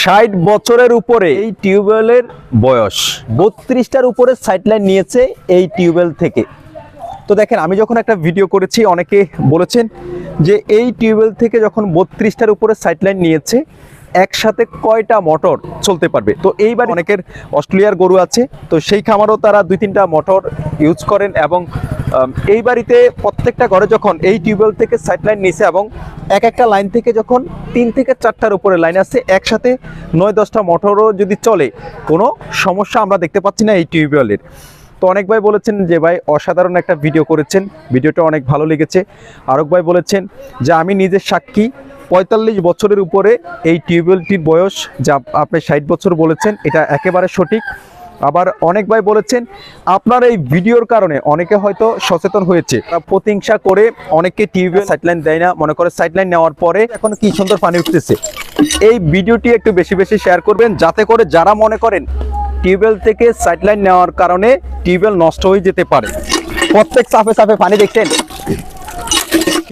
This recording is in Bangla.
60 বছরের উপরে এই টিউবওয়েলের বয়স, 32টার উপরে সাইডলাইন নিয়েছে এই টিউবওয়েল থেকে। তো দেখেন, আমি যখন একটা ভিডিও করেছি অনেকে বলেছেন যে এই টিউবওয়েল থেকে যখন 32টার উপরে সাইডলাইন নিয়েছে একসাথে কয়টা মোটর চলতে পারবে। তো এইবার অনেকের অস্ট্রেলিয়ার গরু আছে, তো সেই খামারও তারা 2-3টা মোটর ইউজ করেন এবং এই বাড়িতে প্রত্যেকটা ঘরে যখন এই টিউবওয়েল থেকে সাইডলাইন নিছে এবং এক একটা লাইন থেকে যখন 3 থেকে 4টার উপরে লাইন আছে, একসাথে 9-10টা মোটরও যদি চলে, কোনো সমস্যা আমরা দেখতে পাচ্ছি না এই টিউবওয়েলের। তো অনেক ভাই বলেছেন যে ভাই অসাধারণ একটা ভিডিও করেছেন, ভিডিওটা অনেক ভালো লেগেছে। আরেক ভাই বলেছেন যে আমি নিজের সাক্ষী, 45 বছরের উপরে এই টিউবওয়েলটির বয়স, যা আপনি 60 বছর বলেছেন, এটা একেবারে সঠিক। আবার অনেক ভাই বলেছেন আপনার এই ভিডিওর কারণে অনেকে হয়তো সচেতন হয়েছে, প্রতিহিংসা করে অনেকে টিউবওয়েল সাইডলাইন দেয় না, মনে করে সাইডলাইন নেওয়ার পরে এখন কি সুন্দর পানি উঠতেছে। এই ভিডিওটি একটু বেশি বেশি শেয়ার করবেন, যাতে করে যারা মনে করেন টিউবওয়েল থেকে সাইডলাইন নেওয়ার কারণে টিউবওয়েল নষ্ট হয়ে যেতে পারে। প্রত্যেক সাফে সাফে পানি দেখছেন।